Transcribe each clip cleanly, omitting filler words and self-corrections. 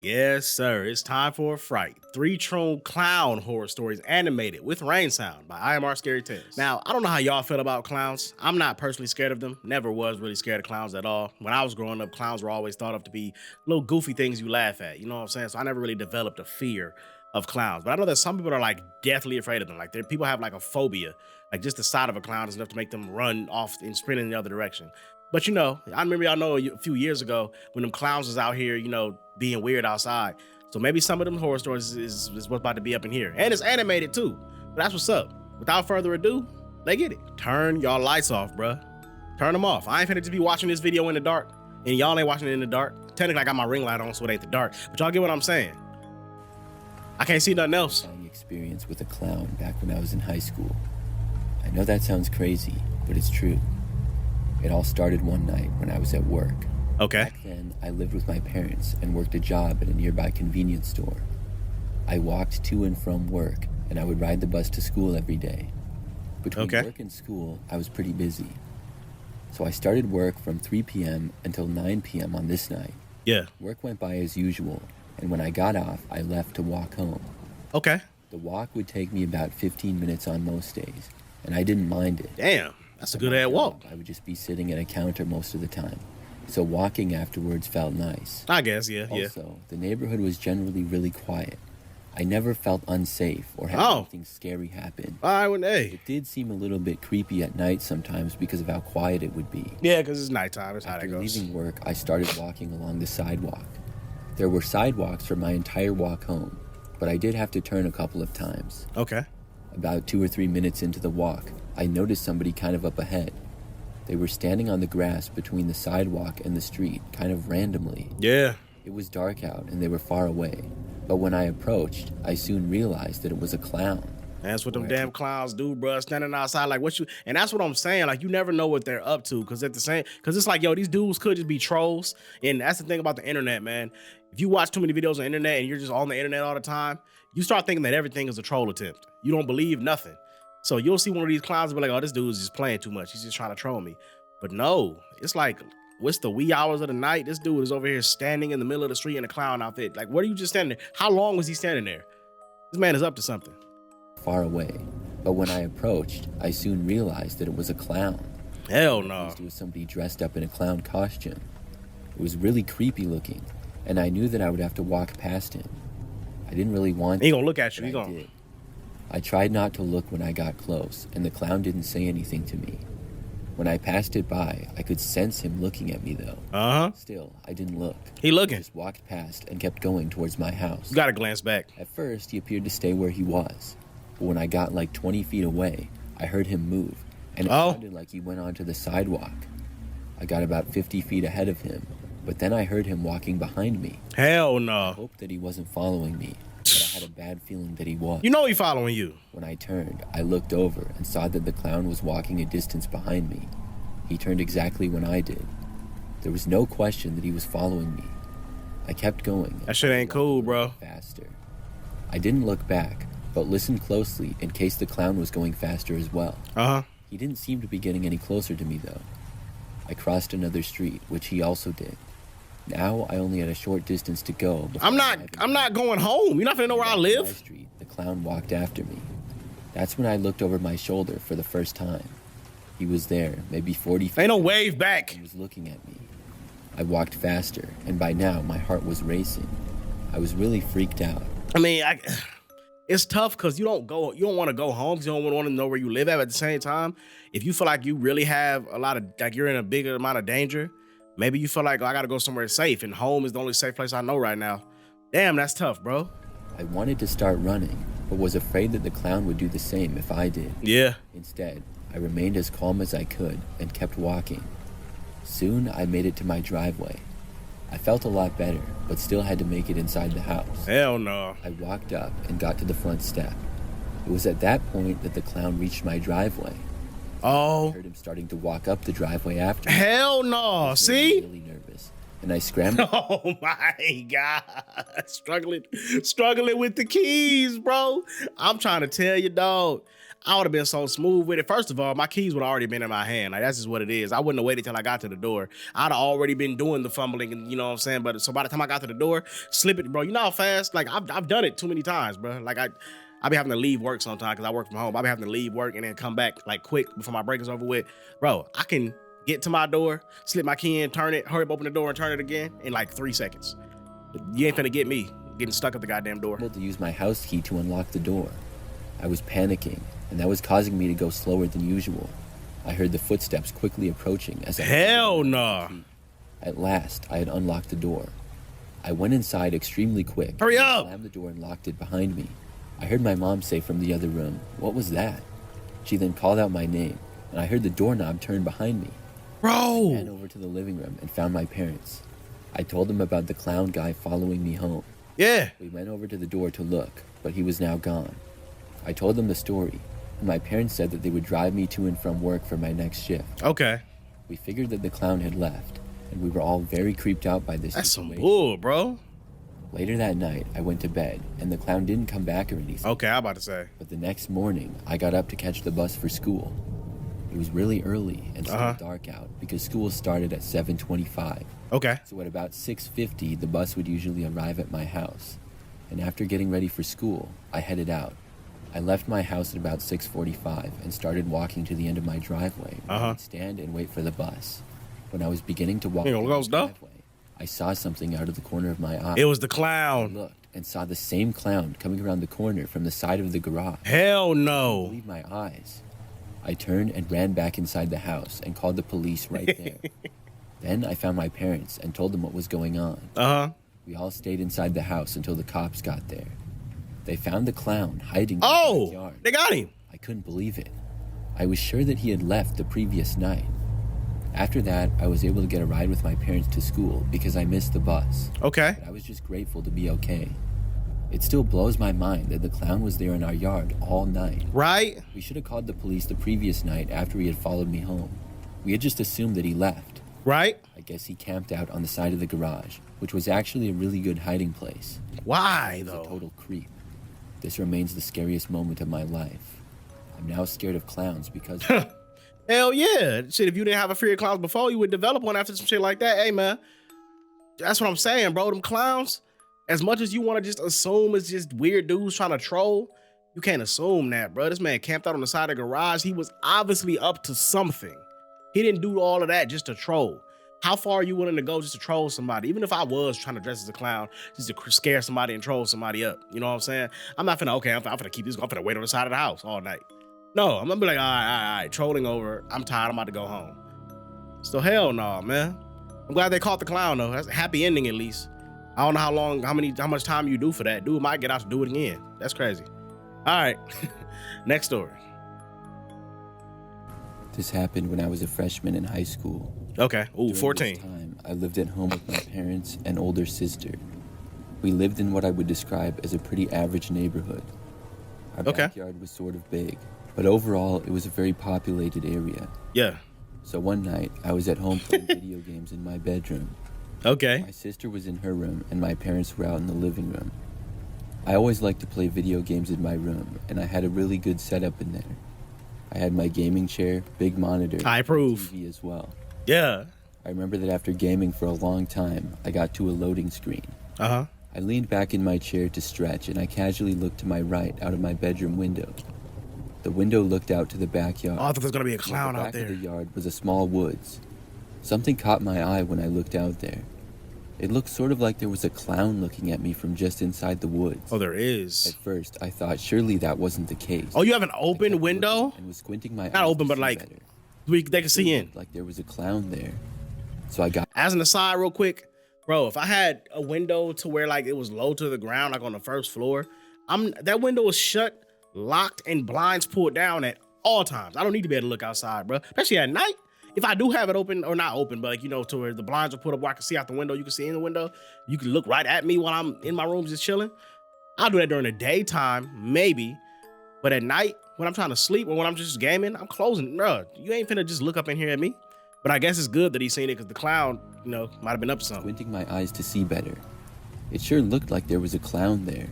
Yes, sir. It's time for a fright. Three True Clown Horror Stories animated with rain sound by IMR Scary Tales. Now, I don't know how y'all feel about clowns. I'm not personally scared of them. Never was really scared of clowns at all. When I was growing up, clowns were always thought of to be little goofy things you laugh at. You know what I'm saying? So I never really developed a fear of clowns. But I know that some people are like deathly afraid of them. Like people have like a phobia. Like just the sight of a clown is enough to make them run off and sprint in the other direction. But you know, I remember y'all know a few years ago when them clowns was out here, being weird outside. So maybe some of them horror stories is what's about to be up in here. And it's animated too. But that's what's up. Without further ado, let's get it. Turn y'all lights off, bruh. Turn them off. I ain't finna just be watching this video in the dark. And y'all ain't watching it in the dark. Technically, I got my ring light on, so it ain't the dark. But y'all get what I'm saying. I can't see nothing else. Experience with a clown back when I was in high school. I know that sounds crazy, but it's true. It all started one night when I was at work. Okay. Back then, I lived with my parents and worked a job at a nearby convenience store. I walked to and from work, and I would ride the bus to school every day. Between work and school, I was pretty busy. So I started work from 3 p.m. until 9 p.m. on this night. Yeah. Work went by as usual, and when I got off, I left to walk home. Okay. The walk would take me about 15 minutes on most days, and I didn't mind it. Damn, that's a good ass walk. I would just be sitting at a counter most of the time, so walking afterwards felt nice. I guess, yeah. Also, the neighborhood was generally really quiet. I never felt unsafe or had anything scary happen. It did seem a little bit creepy at night sometimes because of how quiet it would be. Yeah, because it's nighttime. That's how that After goes. leaving work, I started walking along the sidewalk. There were sidewalks for my entire walk home, but I did have to turn a couple of times. Okay. About 2 or 3 minutes into the walk, I noticed somebody kind of up ahead. They were standing on the grass between the sidewalk and the street, kind of randomly. Yeah. It was dark out and they were far away, but when I approached, I soon realized that it was a clown. That's what them damn clowns do, bro. Standing outside like and that's what I'm saying. Like you never know what they're up to, because it's like, yo, these dudes could just be trolls. And that's the thing about the internet, man. If you watch too many videos on the internet and you're just on the internet all the time, you start thinking that everything is a troll attempt. You don't believe nothing. So you'll see one of these clowns and be like, oh, this dude's just playing too much. He's just trying to troll me. But no, it's like, what's the wee hours of the night? This dude is over here standing in the middle of the street in a clown outfit. Like, what are you just standing there? How long was he standing there? This man is up to something. Far away, but when I approached, I soon realized that it was a clown. Hell no. It was somebody dressed up in a clown costume. It was really creepy looking, and I knew that I would have to walk past him. I didn't really want to. He gonna look at you. He gonna. I tried not to look when I got close, and the clown didn't say anything to me. When I passed it by, I could sense him looking at me, though. Uh-huh. Still, I didn't look. He looking. I just walked past and kept going towards my house. You gotta glance back. At first, he appeared to stay where he was. But when I got like 20 feet away, I heard him move, and it sounded like he went onto the sidewalk. I got about 50 feet ahead of him, but then I heard him walking behind me. Hell no. I hoped that he wasn't following me, but I had a bad feeling that he was. You know he following you. When I turned, I looked over and saw that the clown was walking a distance behind me. He turned exactly when I did. There was no question that he was following me. I kept going. That shit ain't cool, bro. Faster. I didn't look back, but listened closely in case the clown was going faster as well. Uh-huh. He didn't seem to be getting any closer to me, though. I crossed another street, which he also did. Now I only had a short distance to go. I'm not going home. You're not gonna know where I live. My street, the clown walked after me. That's when I looked over my shoulder for the first time. He was there, maybe 40 feet. Ain't no wave back. He was looking at me. I walked faster, and by now my heart was racing. I was really freaked out. I mean, it's tough because you don't want to go home because you don't want to know where you live at the same time. If you feel like you really have you're in a bigger amount of danger, maybe you feel like, oh, I got to go somewhere safe, and home is the only safe place I know right now. Damn, that's tough, bro. I wanted to start running, but was afraid that the clown would do the same if I did. Yeah. Instead, I remained as calm as I could and kept walking. Soon, I made it to my driveway. I felt a lot better, but still had to make it inside the house. Hell no. I walked up and got to the front step. It was at that point that the clown reached my driveway. Oh. I heard him starting to walk up the driveway after me. Hell no. See? Really nervous, and I scrambled. Oh my God. Struggling with the keys, bro. I'm trying to tell you, dog. I would have been so smooth with it. First of all, my keys would have already been in my hand. Like, that's just what it is. I wouldn't have waited till I got to the door. I'd have already been doing the fumbling, and you know what I'm saying? But so by the time I got to the door, slip it, bro. You know how fast? Like, I've done it too many times, bro. Like, I be having to leave work sometimes because I work from home. I be having to leave work and then come back like quick before my break is over with. Bro, I can get to my door, slip my key in, turn it, hurry up, open the door and turn it again in like 3 seconds. You ain't finna get me getting stuck at the goddamn door. I was able to use my house key to unlock the door. I was panicking, and that was causing me to go slower than usual. I heard the footsteps quickly approaching as I— Hell nah. At last, I had unlocked the door. I went inside extremely quick. Hurry up! Slammed the door and locked it behind me. I heard my mom say from the other room, "What was that?" She then called out my name, and I heard the doorknob turn behind me. Bro! I ran over to the living room and found my parents. I told them about the clown guy following me home. Yeah. We went over to the door to look, but he was now gone. I told them the story, and my parents said that they would drive me to and from work for my next shift. Okay. We figured that the clown had left, and we were all very creeped out by this That's some situation. bull, bro. Later that night, I went to bed, and the clown didn't come back or anything. Okay, I'm about to say. But the next morning, I got up to catch the bus for school. It was really early and still dark out because school started at 7:25. Okay. So at about 6:50, the bus would usually arrive at my house. And after getting ready for school, I headed out. I left my house at about 6:45 and started walking to the end of my driveway where I would stand and wait for the bus. When I was beginning to walk down the driveway, I saw something out of the corner of my eye. It was the clown. I looked and saw the same clown coming around the corner from the side of the garage. Hell I couldn't no. believe my eyes. I turned and ran back inside the house and called the police right there. Then I found my parents and told them what was going on. We all stayed inside the house until the cops got there. They found the clown hiding in the backyard. They got him. I couldn't believe it. I was sure that he had left the previous night. After that, I was able to get a ride with my parents to school because I missed the bus. Okay. But I was just grateful to be okay. It still blows my mind that the clown was there in our yard all night. Right? We should have called the police the previous night after he had followed me home. We had just assumed that he left. Right? I guess he camped out on the side of the garage, which was actually a really good hiding place. Why, He was though? a total creep. This remains the scariest moment of my life. I'm now scared of clowns because— Hell yeah. Shit, if you didn't have a fear of clowns before, you would develop one after some shit like that. Hey, man. That's what I'm saying, bro. Them clowns, as much as you want to just assume it's just weird dudes trying to troll, you can't assume that, bro. This man camped out on the side of the garage. He was obviously up to something. He didn't do all of that just to troll. How far are you willing to go just to troll somebody? Even if I was trying to dress as a clown, just to scare somebody and troll somebody up. You know what I'm saying? I'm not finna, okay, I'm finna keep this, I'm finna wait on the side of the house all night. No, I'm gonna be like, all right, trolling over. I'm tired, I'm about to go home. So hell no, man. I'm glad they caught the clown though. That's a happy ending at least. I don't know how long, how much time you do for that. Dude might get out to do it again. That's crazy. All right, next story. This happened when I was a freshman in high school. Okay, ooh, During 14. This time, I lived at home with my parents and older sister. We lived in what I would describe as a pretty average neighborhood. Our backyard was sort of big, but overall, it was a very populated area. Yeah. So one night, I was at home playing video games in my bedroom. Okay. My sister was in her room, and my parents were out in the living room. I always liked to play video games in my room, and I had a really good setup in there. I had my gaming chair, big monitor, I approve. and TV as well. Yeah. I remember that after gaming for a long time, I got to a loading screen. Uh-huh. I leaned back in my chair to stretch, and I casually looked to my right out of my bedroom window. The window looked out to the backyard. Oh, I thought there was gonna be a clown At the out back there. of the yard was a small woods. Something caught my eye when I looked out there. It looked sort of like there was a clown looking at me from just inside the woods. Oh, there is. At first, I thought surely that wasn't the case. Oh, you have an I open kept window? looking and was squinting my eyes Not open, to but see like better. they can see It in. looked like there was a clown there. So I got— As an aside, real quick, bro, if I had a window to where like it was low to the ground, like on the first floor, that window was shut, locked, and blinds pulled down at all times. I don't need to be able to look outside, bro. Especially at night. If I do have it open, or not open, but like, you know, to where the blinds are put up where I can see out the window, you can see in the window, you can look right at me while I'm in my room just chilling. I'll do that during the daytime, maybe. But at night, when I'm trying to sleep or when I'm just gaming, I'm closing. Bro, you ain't finna just look up in here at me. But I guess it's good that he's seen it because the clown, you know, might have been up to something. squinting my eyes to see better. It sure looked like there was a clown there.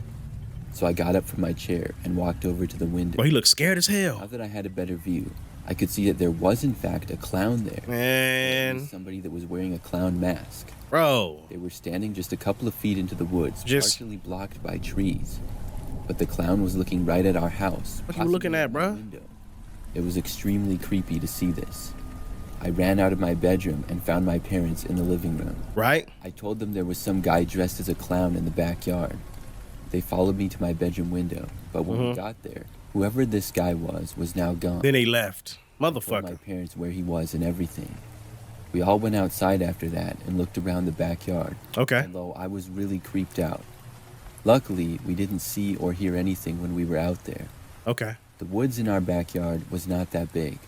So I got up from my chair and walked over to the window. Bro, he looked scared as hell. Now that I had a better view, I could see that there was in fact a clown there. Man. Somebody that was wearing a clown mask. Bro. They were standing just a couple of feet into the woods, partially blocked by trees. But the clown was looking right at our house. What you looking at, bro? It was extremely creepy to see this. I ran out of my bedroom and found my parents in the living room. Right? I told them there was some guy dressed as a clown in the backyard. They followed me to my bedroom window, but when we got there, whoever this guy was now gone. Then he left. Motherfucker. I told my parents where he was and everything. We all went outside after that and looked around the backyard. Okay. Although I was really creeped out. Luckily, we didn't see or hear anything when we were out there. Okay. The woods in our backyard was not that big.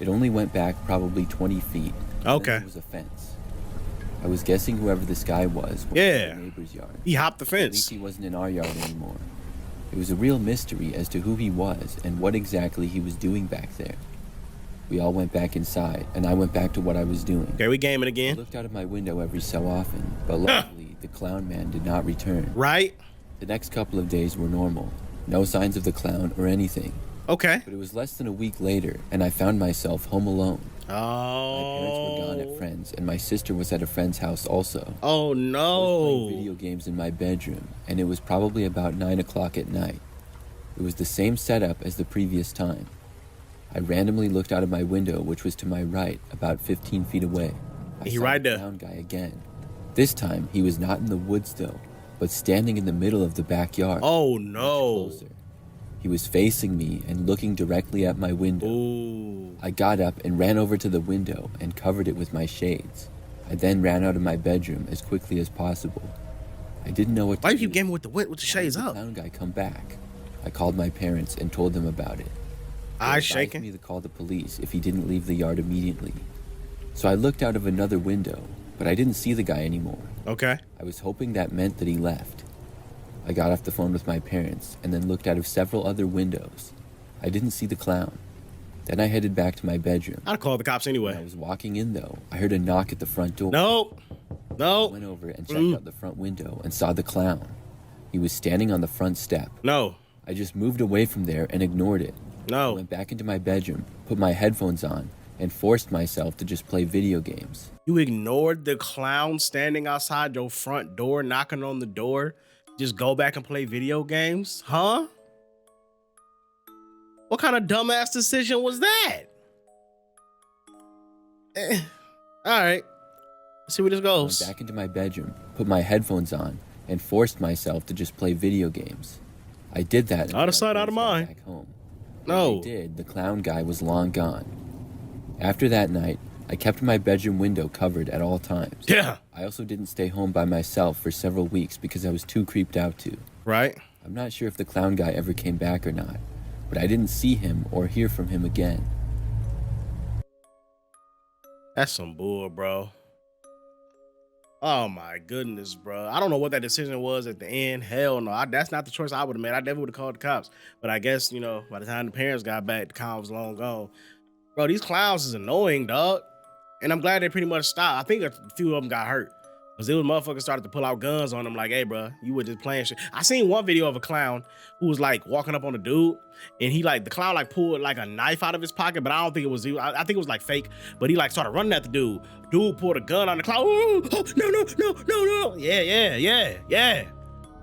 It only went back probably 20 feet. Okay. There was a fence. I was guessing whoever this guy was in the neighbor's yard. He hopped the At fence. least he wasn't in our yard anymore. It was a real mystery as to who he was and what exactly he was doing back there. We all went back inside, and I went back to what I was doing. Okay, we gaming I again. looked out of my window every so often, but luckily, the clown man did not return. Right? The next couple of days were normal. No signs of the clown or anything. Okay. But it was less than a week later, and I found myself home alone. Oh. My parents were gone at friends, and my sister was at a friend's house also. Oh, I was no. playing video games in my bedroom, and it was probably about 9 o'clock at night. It was the same setup as the previous time. I randomly looked out of my window, which was to my right, about 15 feet away. I saw right the there. clown guy again. This time, he was not in the woods though, but standing in the middle of the backyard. Oh, much no. closer. He was facing me and looking directly at my window. Ooh. I got up and ran over to the window and covered it with my shades. I then ran out of my bedroom as quickly as possible. I didn't know what to Why do. you keep gaming with the shades Why did up? the clown guy come back? I called my parents and told them about it. They Eyes advised shaking. me to call the police if he didn't leave the yard immediately. So I looked out of another window, but I didn't see the guy anymore. Okay. I was hoping that meant that he left. I got off the phone with my parents and then looked out of several other windows. I didn't see the clown. Then I headed back to my bedroom. I'd call the cops When I anyway. was walking in though, I heard a knock at the front door. No. I No. went over and checked out the front window and saw the clown. He was standing on the front step. No. I just moved away from there and ignored it. I No. went back into my bedroom, put my headphones on, and forced myself to just play video games. You ignored the clown standing outside your front door, knocking on the door. Just go back and play video games? Huh? What kind of dumbass decision was that? All right. Let's see where this I goes. went back into my bedroom, put my headphones on, and forced myself to just play video games. I did that. until Out of my sight, out of parents got mind. Back home. No. When they did, the clown guy was long gone. After that night, I kept my bedroom window covered at all times. Yeah. I also didn't stay home by myself for several weeks because I was too creeped out to. Right? I'm not sure if the clown guy ever came back or not, but I didn't see him or hear from him again. That's some bull, bro. Oh my goodness, bro. I don't know what that decision was at the end. Hell no. That's not the choice I would have made. I definitely would have called the cops. But I guess, you know, by the time the parents got back, the clown was long gone. Bro, these clowns is annoying, dog. And I'm glad they pretty much stopped. I think a few of them got hurt. Because there was motherfuckers started to pull out guns on them like, hey, bro, you were just playing shit. I seen one video of a clown who was like walking up on a dude, and the clown like pulled like a knife out of his pocket, but I don't think it was, I think it was like fake, but he like started running at the dude. Dude pulled a gun on the clown. Oh, no.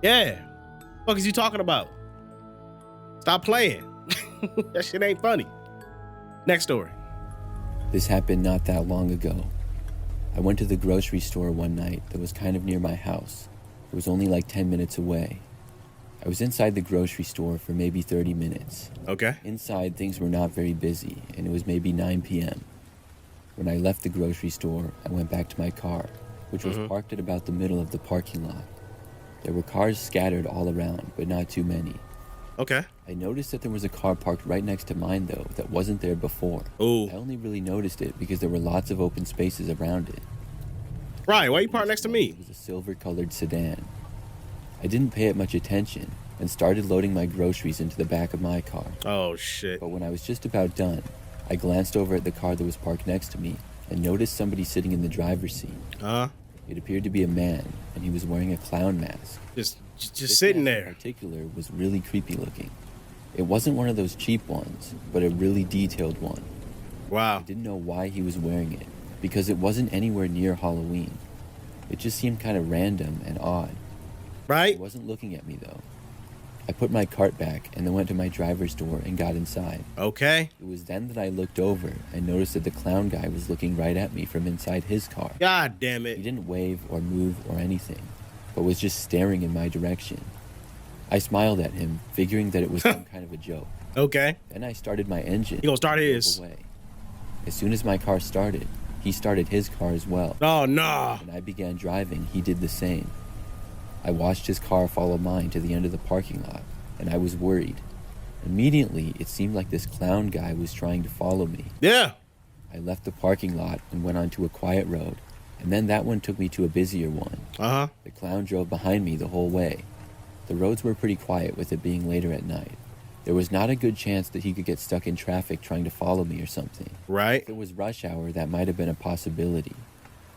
Yeah. What is you talking about? Stop playing. That shit ain't funny. Next story. This happened not that long ago. I went to the grocery store one night that was kind of near my house. It was only like 10 minutes away. I was inside the grocery store for maybe 30 minutes. Okay. Inside, things were not very busy, and it was maybe 9 p.m. When I left the grocery store, I went back to my car, which was parked at about the middle of the parking lot. There were cars scattered all around, but not too many. Okay. I noticed that there was a car parked right next to mine, though, that wasn't there before. Ooh. I only really noticed it because there were lots of open spaces around it. Ryan, why you parked next to me? It was a silver-colored sedan. I didn't pay it much attention and started loading my groceries into the back of my car. Oh, shit. But when I was just about done, I glanced over at the car that was parked next to me and noticed somebody sitting in the driver's seat. Huh? It appeared to be a man, and he was wearing a clown mask. Just This sitting mask in there. particular was really creepy looking. It wasn't one of those cheap ones, but a really detailed one. I Wow. didn't know why he was wearing it, because it wasn't anywhere near Halloween. It just seemed kind of random and odd. He Right? wasn't looking at me though. I put my cart back and then went to my driver's door and got inside. Okay. It was then that I looked over and noticed that the clown guy was looking right at me from inside his car. God damn He it. didn't wave or move or anything, but was just staring in my direction. I smiled at him, figuring that it was some kind of a joke. Okay. Then I started my engine. He gonna start and drove his. away. As soon as my car started, he started his car as well. Oh, nah. When I began driving, he did the same. I watched his car follow mine to the end of the parking lot, and I was worried. Immediately, it seemed like this clown guy was trying to follow me. Yeah. I left the parking lot and went onto a quiet road, and then that one took me to a busier one. Uh-huh. The clown drove behind me the whole way. The roads were pretty quiet with it being later at night. There was not a good chance that he could get stuck in traffic trying to follow me or something. Right. If it was rush hour, that might have been a possibility.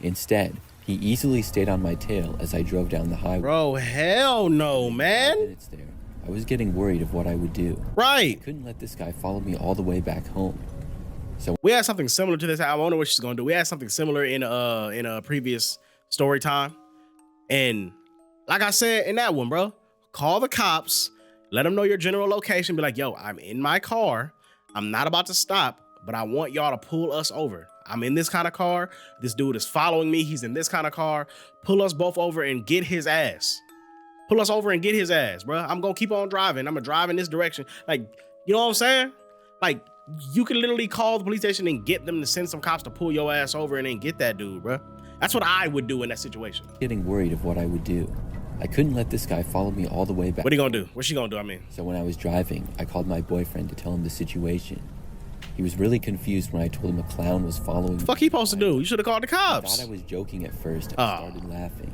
Instead, he easily stayed on my tail as I drove down the highway. Bro, hell no, 5 man. minutes there, I was getting worried of what I would do. Right. I couldn't let this guy follow me all the way back home. We had something similar to this. I wonder what she's gonna do. We had something similar in a previous story time. And like I said in that one, bro, call the cops, let them know your general location, be like, yo, I'm in my car. I'm not about to stop, but I want y'all to pull us over. I'm in this kind of car. This dude is following me. He's in this kind of car. Pull us both over and get his ass. Pull us over and get his ass, bro. I'm gonna keep on driving. I'm gonna drive in this direction. Like, you know what I'm saying? Like, you can literally call the police station and get them to send some cops to pull your ass over and then get that dude, bro. That's what I would do in that situation. Getting worried of what I would do. I couldn't let this guy follow me all the way back. What are you gonna do? What's she gonna do? I mean, So when I was driving, I called my boyfriend to tell him the situation. He was really confused when I told him a clown was following me. what the fuck he supposed to do? You should have called the I cops. thought I was joking at first and Oh. started laughing.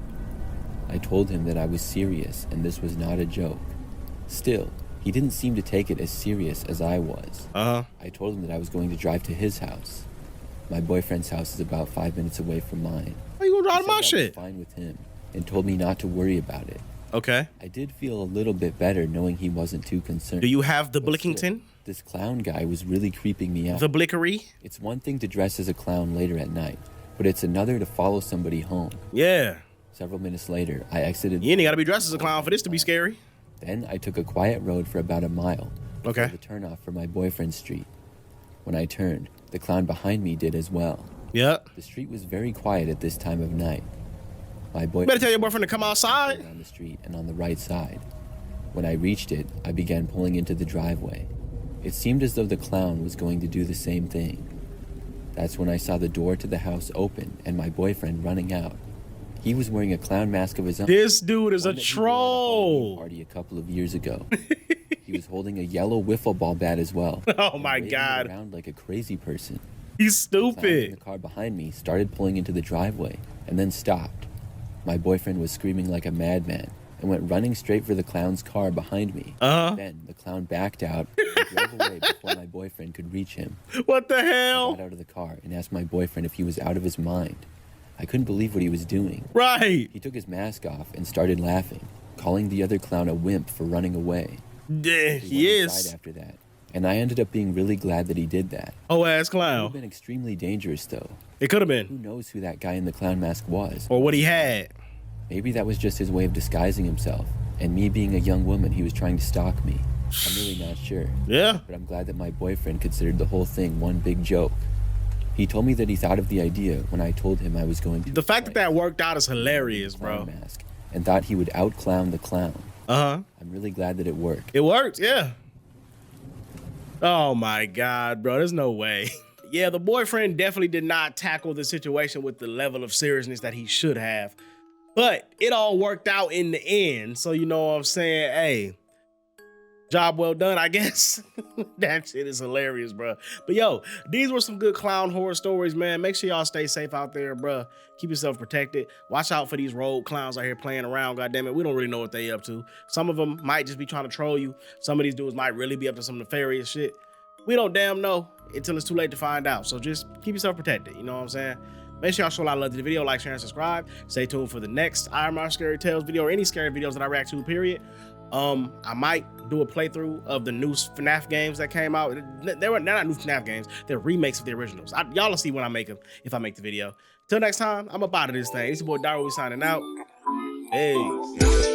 I told him that I was serious and this was not a joke. Still, he didn't seem to take it as serious as I was. Uh-huh. I told him that I was going to drive to his house. My boyfriend's house is about 5 minutes away from mine. How you gonna drive He my said that was shit? fine with him and told me not to worry about it. Okay. I did feel a little bit better knowing he wasn't too concerned. Do you have the But still, Blickington? This clown guy was really creeping me out. The Blickery? It's one thing to dress as a clown later at night, but it's another to follow somebody home. Yeah. Several minutes later, I exited. You ain't gotta be dressed as a clown for this to be scary. Then I took a quiet road for about a mile. Okay. The turnoff for my boyfriend's street. When I turned, the clown behind me did as well. Yep. The street was very quiet at this time of night. My boyfriend Better tell your boyfriend to come outside. on the street and on the right side. When I reached it, I began pulling into the driveway. It seemed as though the clown was going to do the same thing. That's when I saw the door to the house open and my boyfriend running out. He was wearing a clown mask of his own. This dude is a one that he wore at a Halloween troll. party a couple of years ago. He was holding a yellow wiffle ball bat as well. Oh and my waving it God. around like a crazy person. He's The clown in stupid. the car behind me started pulling into the driveway and then stopped. My boyfriend was screaming like a madman and went running straight for the clown's car behind me. Uh-huh. Then the clown backed out and drove away before my boyfriend could reach him. What the I hell? got out of the car and asked my boyfriend if he was out of his mind. I couldn't believe what he was doing. Right. He took his mask off and started laughing, calling the other clown a wimp for running away. Yeah, He he went inside is. after that, and I ended up being really glad that he did that. Oh ass It would have clown. been extremely dangerous though. It could have Who been. knows who that guy in the clown mask was? Or what he had. Maybe that was just his way of disguising himself, and me being a young woman, he was trying to stalk me. I'm really not sure, Yeah. but I'm glad that my boyfriend considered the whole thing one big joke. He told me that he thought of the idea when I told him I was going to The fact that that worked out is hilarious, bro. clown mask, and thought he would out-clown the clown. Uh-huh. I'm really glad that it worked. It worked, yeah. Oh my God, bro. There's no way. Yeah, the boyfriend definitely did not tackle the situation with the level of seriousness that he should have. But it all worked out in the end. So you know what I'm saying? Hey, job well done, I guess. That shit is hilarious, bro. But yo, these were some good clown horror stories, man. Make sure y'all stay safe out there, bro. Keep yourself protected. Watch out for these rogue clowns out here playing around, goddammit. We don't really know what they up to. Some of them might just be trying to troll you. Some of these dudes might really be up to some nefarious shit. We don't damn know until it's too late to find out. So just keep yourself protected. You know what I'm saying? Make sure y'all show a lot of love to the video, like, share, and subscribe. Stay tuned for the next IMR Scary Tales video or any scary videos that I react to, period. I might do a playthrough of the new FNAF games that came out. They're not new FNAF games. They're remakes of the originals. Y'all will see when I make them, if I make the video. Till next time, I'm up out of this thing. It's your boy Dairu signing out. Hey.